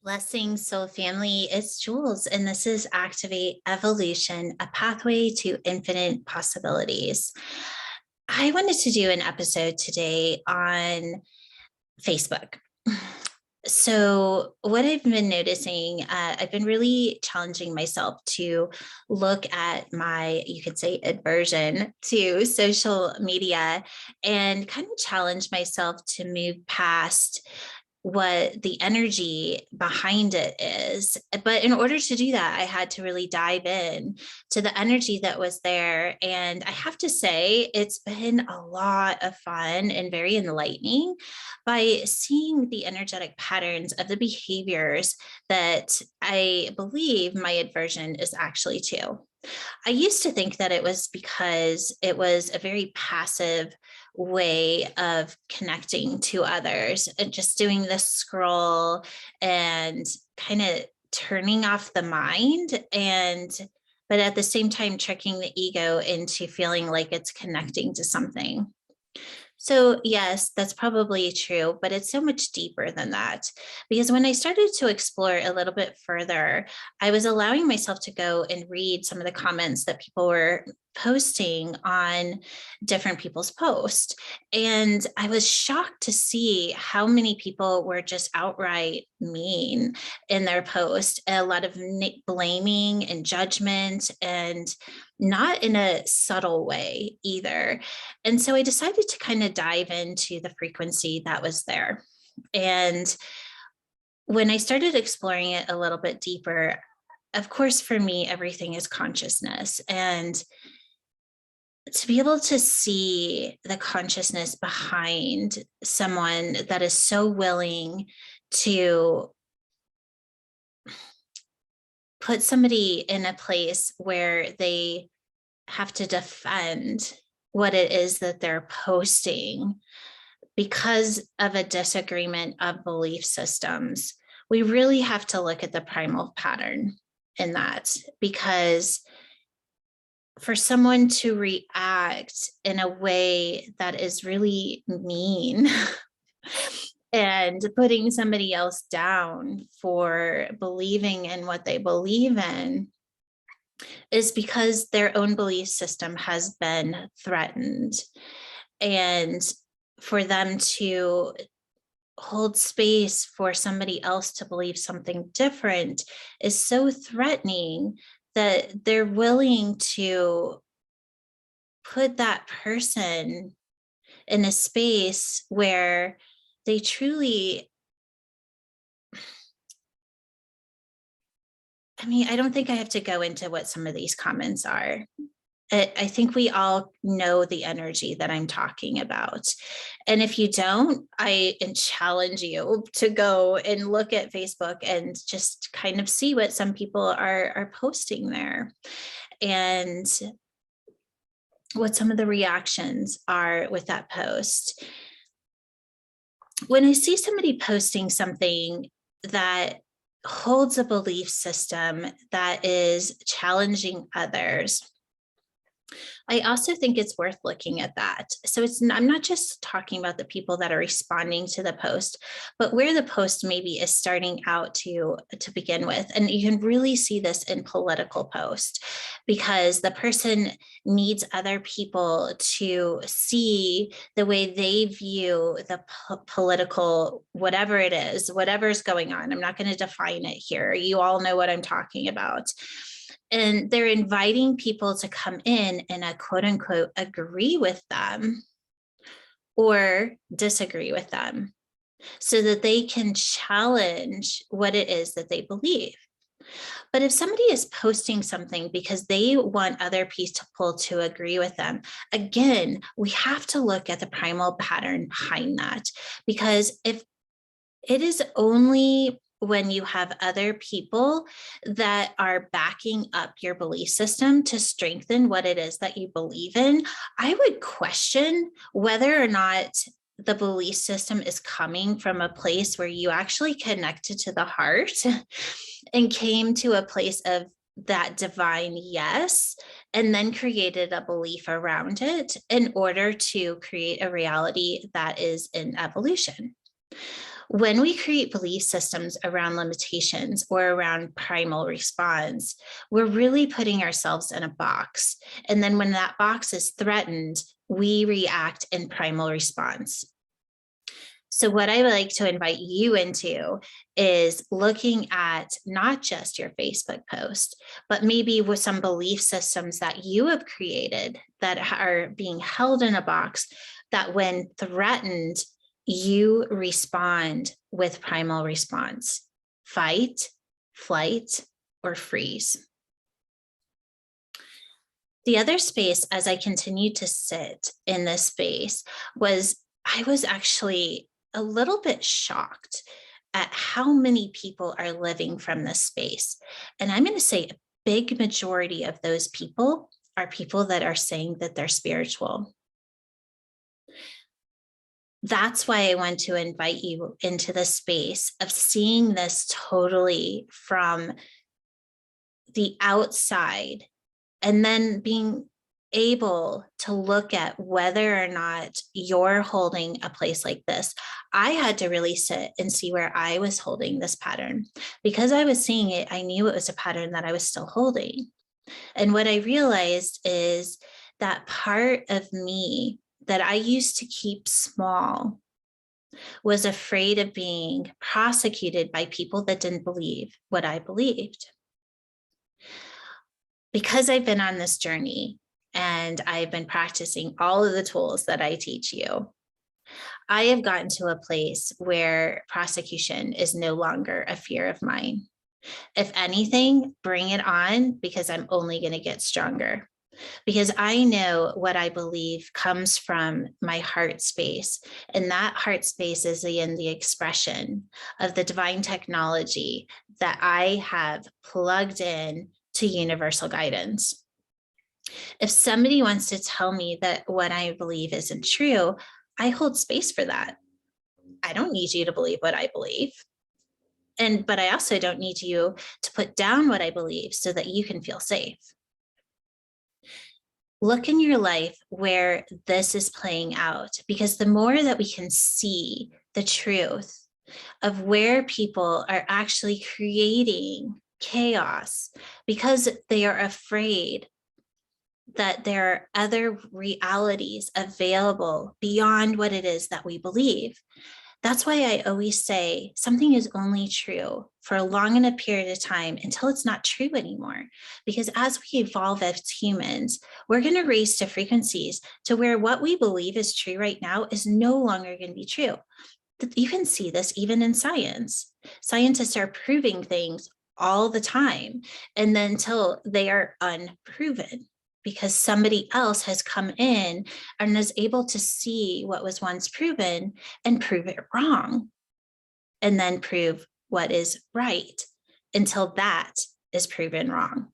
Blessings, soul family. It's Jules, and this is Activate Evolution, a pathway to infinite possibilities. I wanted to do an episode today on Facebook. So, what I've been noticing, I've been really challenging myself to look at my, you could say, aversion to social media and kind of challenge myself to move past what the energy behind it is. But in order to do that, I had to really dive in to the energy that was there. And I have to say, it's been a lot of fun and very enlightening by seeing the energetic patterns of the behaviors that I believe my aversion is actually to. I used to think that it was because it was a very passive way of connecting to others and just doing this scroll and kind of turning off the mind but at the same time tricking the ego into feeling like it's connecting to something. So, yes, that's probably true, but it's so much deeper than that. Because when I started to explore a little bit further, I was allowing myself to go and read some of the comments that people were posting on different people's posts. And I was shocked to see how many people were just outright mean in their post, a lot of blaming and judgment, and not in a subtle way either. And so I decided to kind of dive into the frequency that was there. And when I started exploring it a little bit deeper, of course, for me, everything is consciousness. And to be able to see the consciousness behind someone that is so willing to put somebody in a place where they have to defend what it is that they're posting because of a disagreement of belief systems, we really have to look at the primal pattern in that, because for someone to react in a way that is really mean and putting somebody else down for believing in what they believe in is because their own belief system has been threatened. And for them to hold space for somebody else to believe something different is so threatening that they're willing to put that person in a space where they truly, I don't think I have to go into what some of these comments are. I think we all know the energy that I'm talking about. And if you don't, I challenge you to go and look at Facebook and just kind of see what some people are posting there and what some of the reactions are with that post. When I see somebody posting something that holds a belief system that is challenging others, I also think it's worth looking at that. So I'm not just talking about the people that are responding to the post, but where the post maybe is starting out to begin with. And you can really see this in political posts, because the person needs other people to see the way they view the political, whatever it is, whatever's going on. I'm not going to define it here. You all know what I'm talking about. And they're inviting people to come in and quote unquote agree with them or disagree with them so that they can challenge what it is that they believe. But if somebody is posting something because they want other people to agree with them, again, we have to look at the primal pattern behind that, because if it is only when you have other people that are backing up your belief system to strengthen what it is that you believe in, I would question whether or not the belief system is coming from a place where you actually connected to the heart and came to a place of that divine yes, and then created a belief around it in order to create a reality that is in evolution. When we create belief systems around limitations or around primal response, we're really putting ourselves in a box. And then when that box is threatened, we react in primal response. So, what I would like to invite you into is looking at not just your Facebook post, but maybe with some belief systems that you have created that are being held in a box, that when threatened, you respond with primal response: fight, flight, or freeze. The other space, as I continued to sit in this space, I was actually a little bit shocked at how many people are living from this space. And I'm going to say a big majority of those people are people that are saying that they're spiritual. That's why I want to invite you into the space of seeing this totally from the outside, and then being able to look at whether or not you're holding a place like this. I had to really sit and see where I was holding this pattern. Because I was seeing it, I knew it was a pattern that I was still holding. And what I realized is that part of me that I used to keep small was afraid of being prosecuted by people that didn't believe what I believed. Because I've been on this journey and I've been practicing all of the tools that I teach you, I have gotten to a place where prosecution is no longer a fear of mine. If anything, bring it on, because I'm only going to get stronger. Because I know what I believe comes from my heart space. And that heart space is in the expression of the divine technology that I have plugged in to universal guidance. If somebody wants to tell me that what I believe isn't true, I hold space for that. I don't need you to believe what I believe. But I also don't need you to put down what I believe so that you can feel safe. Look in your life where this is playing out, because the more that we can see the truth of where people are actually creating chaos because they are afraid that there are other realities available beyond what it is that we believe. That's why I always say something is only true for a long enough period of time until it's not true anymore. Because as we evolve as humans, we're going to raise to frequencies to where what we believe is true right now is no longer going to be true. You can see this even in science. Scientists are proving things all the time, and then until they are unproven, because somebody else has come in and is able to see what was once proven and prove it wrong, and then prove what is right until that is proven wrong.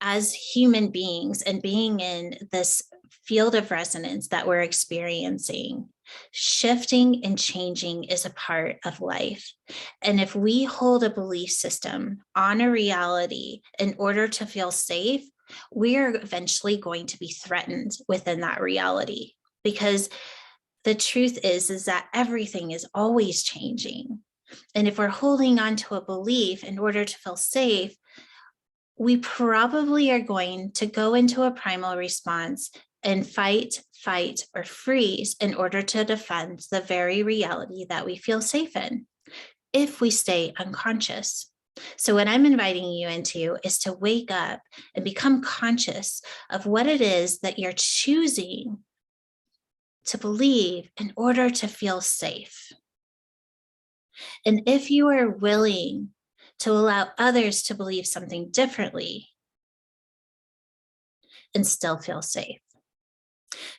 As human beings and being in this field of resonance that we're experiencing, shifting and changing is a part of life. And if we hold a belief system on a reality in order to feel safe, we are eventually going to be threatened within that reality, because the truth is that everything is always changing. And if we're holding on to a belief in order to feel safe, we probably are going to go into a primal response and fight, or freeze in order to defend the very reality that we feel safe in, if we stay unconscious. So what I'm inviting you into is to wake up and become conscious of what it is that you're choosing to believe in order to feel safe. And if you are willing to allow others to believe something differently and still feel safe.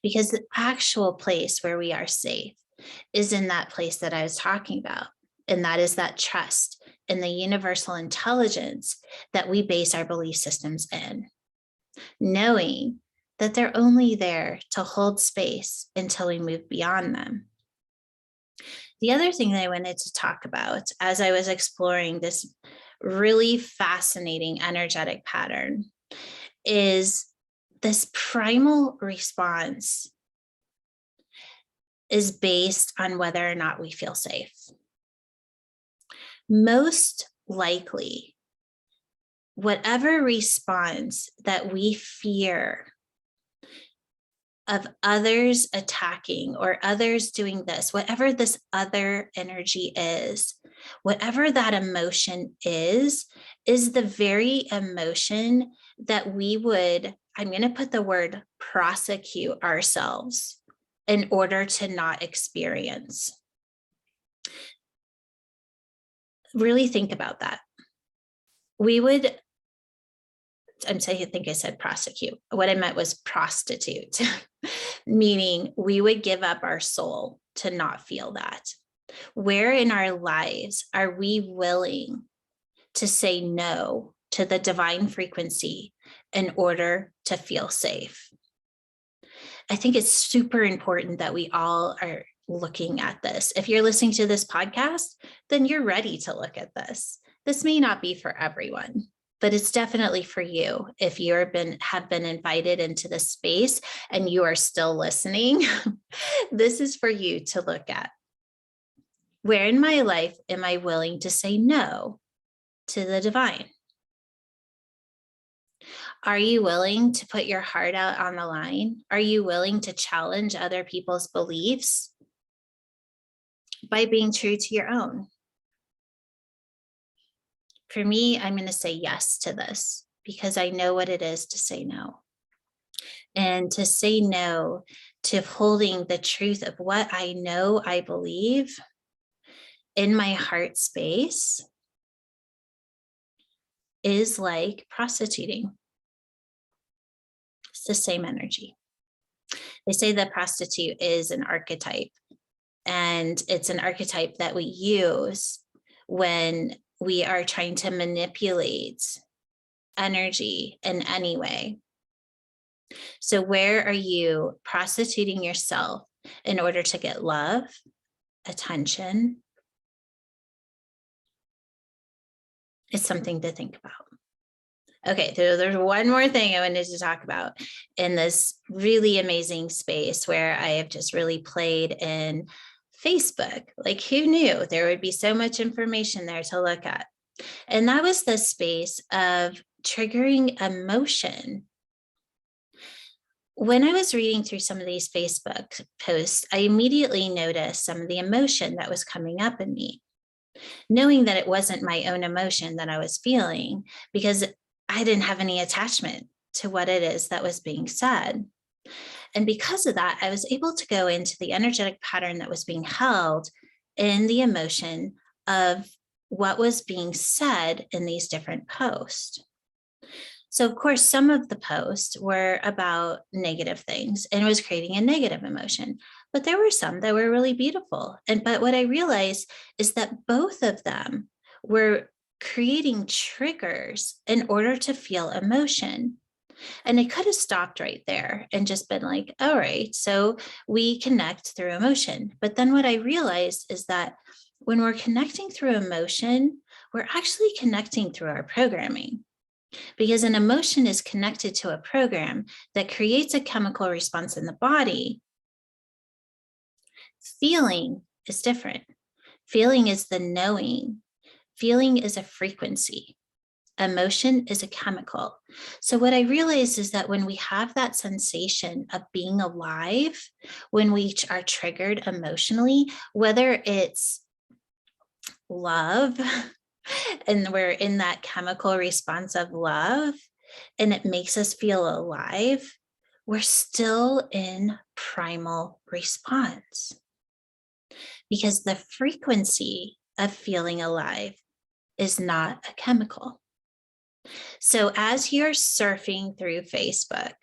Because the actual place where we are safe is in that place that I was talking about. And that is that trust in the universal intelligence that we base our belief systems in, knowing that they're only there to hold space until we move beyond them. The other thing that I wanted to talk about as I was exploring this really fascinating energetic pattern is this primal response is based on whether or not we feel safe. Most likely, whatever response that we fear of others attacking or others doing this, whatever this other energy is, whatever that emotion is the very emotion that we would, I'm going to put the word prosecute ourselves in order to not experience. Really think about that. We would, I think I said prosecute. What I meant was prostitute, meaning we would give up our soul to not feel that. Where in our lives are we willing to say no to the divine frequency in order to feel safe? I think it's super important that we all are looking at this. If you're listening to this podcast, then you're ready to look at this. This may not be for everyone, but it's definitely for you. If you have been invited into this space and you are still listening, this is for you to look at. Where in my life am I willing to say no to the divine? Are you willing to put your heart out on the line? Are you willing to challenge other people's beliefs by being true to your own? For me, I'm going to say yes to this because I know what it is to say no. And to say no to holding the truth of what I know I believe in my heart space is like prostituting. It's the same energy. They say that prostitute is an archetype, and it's an archetype that we use when we are trying to manipulate energy in any way. So where are you prostituting yourself in order to get love, attention? It's something to think about. Okay, so there's one more thing I wanted to talk about in this really amazing space where I have just really played in Facebook. Like, who knew there would be so much information there to look at? And that was the space of triggering emotion. When I was reading through some of these Facebook posts, I immediately noticed some of the emotion that was coming up in me, knowing that it wasn't my own emotion that I was feeling because I didn't have any attachment to what it is that was being said. And because of that, I was able to go into the energetic pattern that was being held in the emotion of what was being said in these different posts. So, of course, some of the posts were about negative things and it was creating a negative emotion, but there were some that were really beautiful. But what I realized is that both of them were creating triggers in order to feel emotion. And I could have stopped right there and just been like, all right, so we connect through emotion. But then what I realized is that when we're connecting through emotion, we're actually connecting through our programming. Because an emotion is connected to a program that creates a chemical response in the body. Feeling is different. Feeling is the knowing. Feeling is a frequency. Emotion is a chemical. So what I realized is that when we have that sensation of being alive, when we are triggered emotionally, whether it's love, and we're in that chemical response of love, and it makes us feel alive, we're still in primal response. Because the frequency of feeling alive is not a chemical. So as you're surfing through Facebook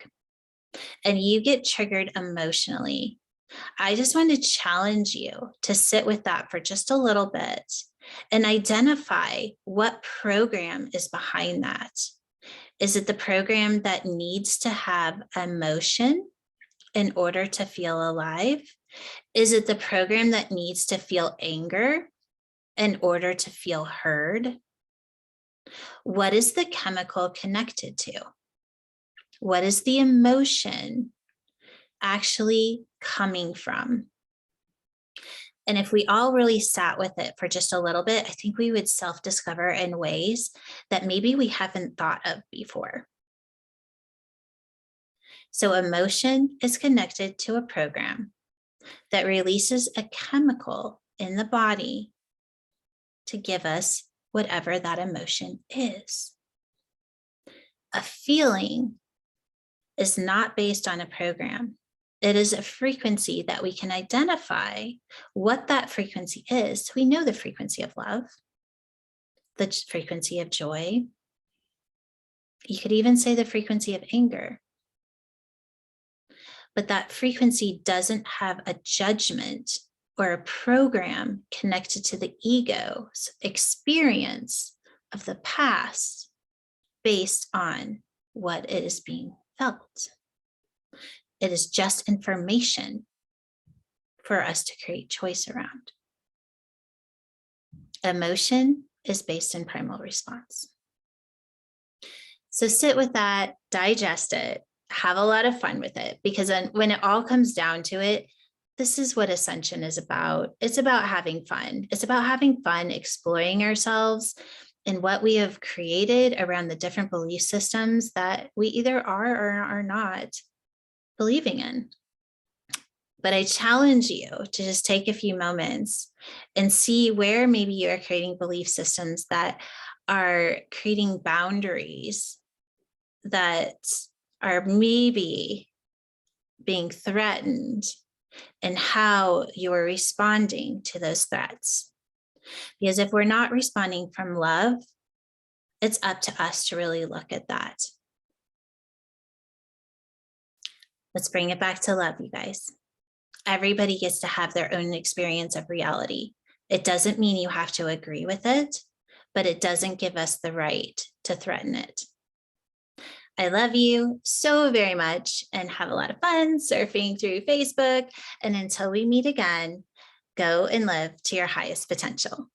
and you get triggered emotionally, I just want to challenge you to sit with that for just a little bit and identify what program is behind that. Is it the program that needs to have emotion in order to feel alive? Is it the program that needs to feel anger in order to feel heard? What is the chemical connected to? What is the emotion actually coming from? And if we all really sat with it for just a little bit, I think we would self-discover in ways that maybe we haven't thought of before. So emotion is connected to a program that releases a chemical in the body to give us whatever that emotion is. A feeling is not based on a program. It is a frequency that we can identify what that frequency is. We know the frequency of love, the frequency of joy. You could even say the frequency of anger. But that frequency doesn't have a judgment or a program connected to the ego's experience of the past based on what it is being felt. It is just information for us to create choice around. Emotion is based in primal response. So sit with that, digest it, have a lot of fun with it, because then when it all comes down to it, this is what ascension is about. It's about having fun. It's about having fun exploring ourselves and what we have created around the different belief systems that we either are or are not believing in. But I challenge you to just take a few moments and see where maybe you are creating belief systems that are creating boundaries that are maybe being threatened, and how you're responding to those threats. Because if we're not responding from love, it's up to us to really look at that. Let's bring it back to love, you guys. Everybody gets to have their own experience of reality. It doesn't mean you have to agree with it, but it doesn't give us the right to threaten it. I love you so very much and have a lot of fun surfing through Facebook. And until we meet again, go and live to your highest potential.